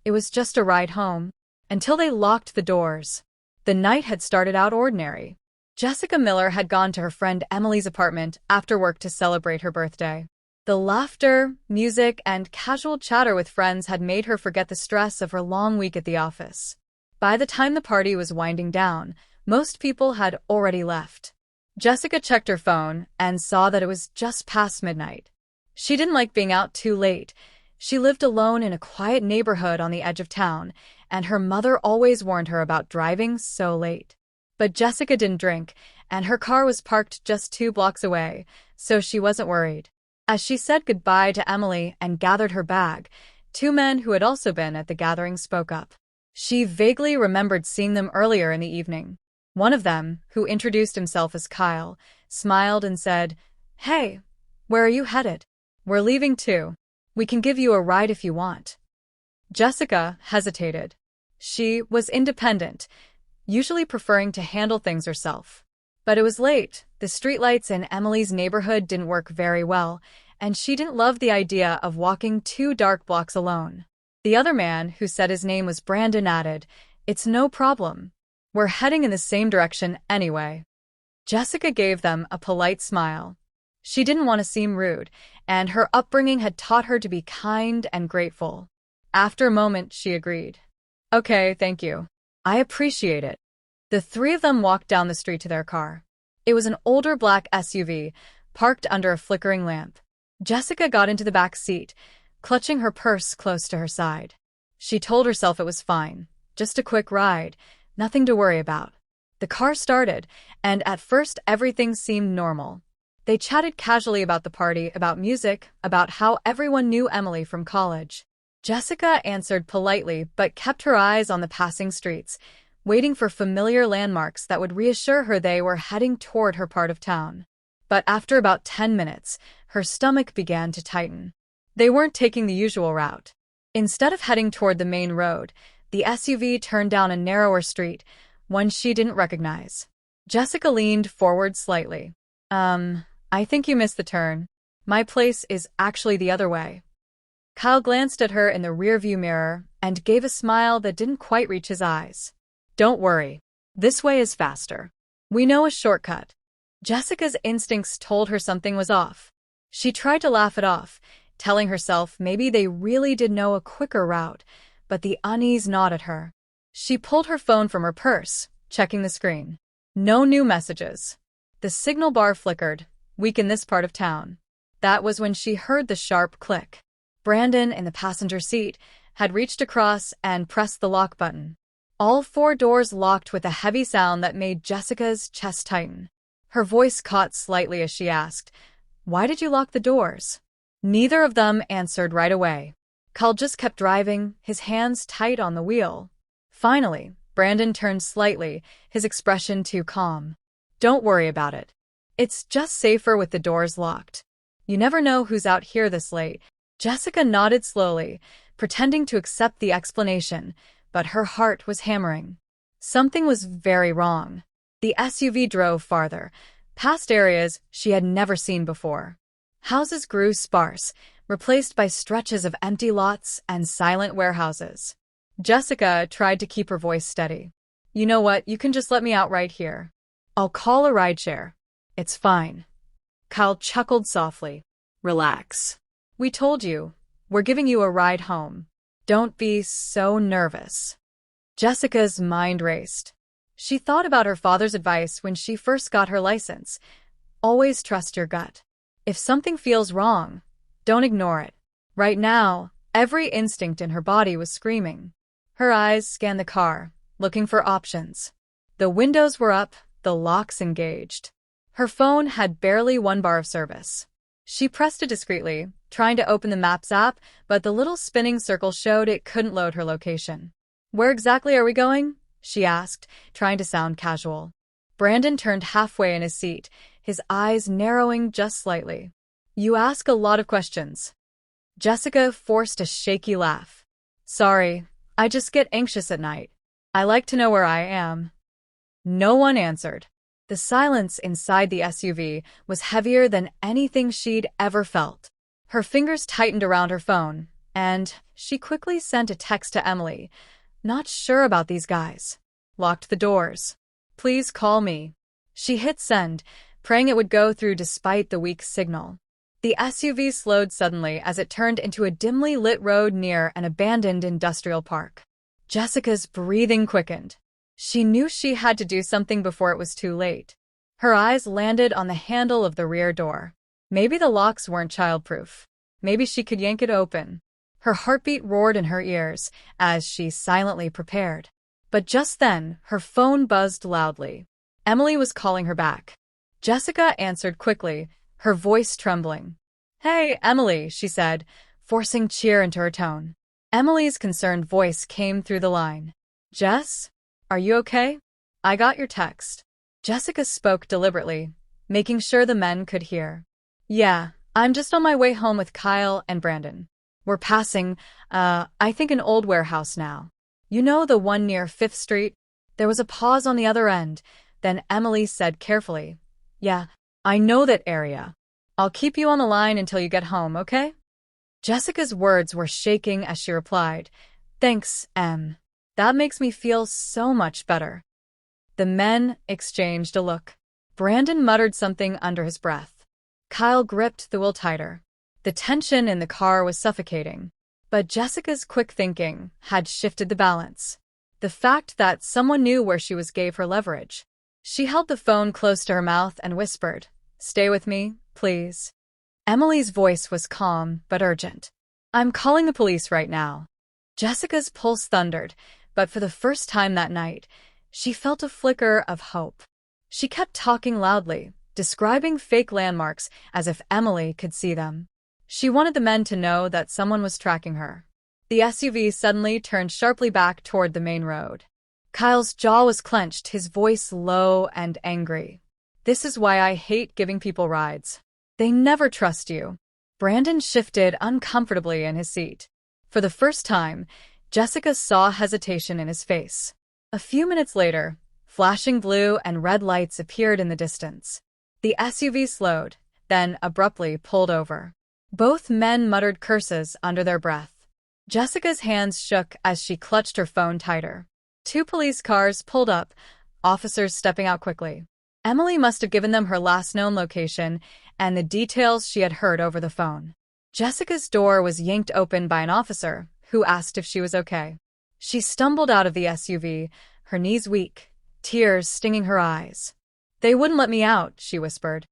It was just a ride home. Until they locked the doors. The night had started out ordinary. Jessica Miller had gone to her friend Emily's apartment after work to celebrate her birthday. The laughter, music, and casual chatter with friends had made her forget the stress of her long week at the office. By the time the party was winding down, most people had already left. Jessica checked her phone and saw that it was just past midnight. She didn't like being out too late. She lived alone in a quiet neighborhood on the edge of town, and her mother always warned her about driving so late. But Jessica didn't drink, and her car was parked just 2 blocks away, so she wasn't worried. As she said goodbye to Emily and gathered her bag, 2 men who had also been at the gathering spoke up. She vaguely remembered seeing them earlier in the evening. One of them, who introduced himself as Kyle, smiled and said, "Hey, where are you headed?" "We're leaving too. We can give you a ride if you want." Jessica hesitated. She was independent, usually preferring to handle things herself. But it was late, the streetlights in Emily's neighborhood didn't work very well, and she didn't love the idea of walking 2 dark blocks alone. The other man, who said his name was Brandon, added, "It's no problem. We're heading in the same direction anyway." Jessica gave them a polite smile. She didn't want to seem rude, and her upbringing had taught her to be kind and grateful. After a moment, she agreed. "Okay, thank you. I appreciate it." The 3 of them walked down the street to their car. It was an older black SUV, parked under a flickering lamp. Jessica got into the back seat, clutching her purse close to her side. She told herself it was fine, just a quick ride, nothing to worry about. The car started, and at first everything seemed normal. They chatted casually about the party, about music, about how everyone knew Emily from college. Jessica answered politely but kept her eyes on the passing streets, waiting for familiar landmarks that would reassure her they were heading toward her part of town. But after about 10 minutes, her stomach began to tighten. They weren't taking the usual route. Instead of heading toward the main road, the SUV turned down a narrower street, one she didn't recognize. Jessica leaned forward slightly. I think you missed the turn. My place is actually the other way." Kyle glanced at her in the rearview mirror and gave a smile that didn't quite reach his eyes. "Don't worry. This way is faster. We know a shortcut." Jessica's instincts told her something was off. She tried to laugh it off, telling herself maybe they really did know a quicker route, but the unease gnawed at her. She pulled her phone from her purse, checking the screen. No new messages. The signal bar flickered, weak in this part of town. That was when she heard the sharp click. Brandon, in the passenger seat, had reached across and pressed the lock button. All 4 doors locked with a heavy sound that made Jessica's chest tighten. Her voice caught slightly as she asked, "Why did you lock the doors?" Neither of them answered right away. Kyle just kept driving, his hands tight on the wheel. Finally, Brandon turned slightly, his expression too calm. "Don't worry about it. It's just safer with the doors locked. You never know who's out here this late." Jessica nodded slowly, pretending to accept the explanation, but her heart was hammering. Something was very wrong. The SUV drove farther, past areas she had never seen before. Houses grew sparse, replaced by stretches of empty lots and silent warehouses. Jessica tried to keep her voice steady. "You know what, you can just let me out right here. I'll call a rideshare. It's fine." Kyle chuckled softly. "Relax. We told you. We're giving you a ride home. Don't be so nervous." Jessica's mind raced. She thought about her father's advice when she first got her license. Always trust your gut. If something feels wrong, don't ignore it. Right now, every instinct in her body was screaming. Her eyes scanned the car, looking for options. The windows were up, the locks engaged. Her phone had barely 1 bar of service. She pressed it discreetly, trying to open the Maps app, but the little spinning circle showed it couldn't load her location. "Where exactly are we going?" she asked, trying to sound casual. Brandon turned halfway in his seat, his eyes narrowing just slightly. "You ask a lot of questions." Jessica forced a shaky laugh. "Sorry, I just get anxious at night. I like to know where I am." No one answered. The silence inside the SUV was heavier than anything she'd ever felt. Her fingers tightened around her phone, And she quickly sent a text to Emily. Not sure about these guys. Locked the doors. Please call me. She hit send, praying it would go through despite the weak signal. The SUV slowed suddenly as it turned into a dimly lit road near an abandoned industrial park. Jessica's breathing quickened. She knew she had to do something before it was too late. Her eyes landed on the handle of the rear door. Maybe the locks weren't childproof. Maybe she could yank it open. Her heartbeat roared in her ears as she silently prepared. But just then, her phone buzzed loudly. Emily was calling her back. Jessica answered quickly, her voice trembling. "Hey, Emily," she said, forcing cheer into her tone. Emily's concerned voice came through the line. "Jess? Are you okay? I got your text." Jessica spoke deliberately, making sure the men could hear. "Yeah, I'm just on my way home with Kyle and Brandon. We're passing, I think an old warehouse now. You know, the one near 5th Street? There was a pause on the other end, then Emily said carefully, "Yeah, I know that area. I'll keep you on the line until you get home, okay?" Jessica's words were shaking as she replied, "Thanks, Em. That makes me feel so much better." The men exchanged a look. Brandon muttered something under his breath. Kyle gripped the wheel tighter. The tension in the car was suffocating. But Jessica's quick thinking had shifted the balance. The fact that someone knew where she was gave her leverage. She held the phone close to her mouth and whispered, "Stay with me, please." Emily's voice was calm but urgent. "I'm calling the police right now." Jessica's pulse thundered, but for the first time that night, she felt a flicker of hope. She kept talking loudly, describing fake landmarks as if Emily could see them. She wanted the men to know that someone was tracking her. The SUV suddenly turned sharply back toward the main road. Kyle's jaw was clenched, his voice low and angry. "This is why I hate giving people rides. They never trust you." Brandon shifted uncomfortably in his seat. For the first time, Jessica saw hesitation in his face. A few minutes later, flashing blue and red lights appeared in the distance. The SUV slowed, then abruptly pulled over. Both men muttered curses under their breath. Jessica's hands shook as she clutched her phone tighter. 2 police cars pulled up, officers stepping out quickly. Emily must have given them her last known location and the details she had heard over the phone. Jessica's door was yanked open by an officer, who asked if she was okay. She stumbled out of the SUV, her knees weak, tears stinging her eyes. "They wouldn't let me out," she whispered.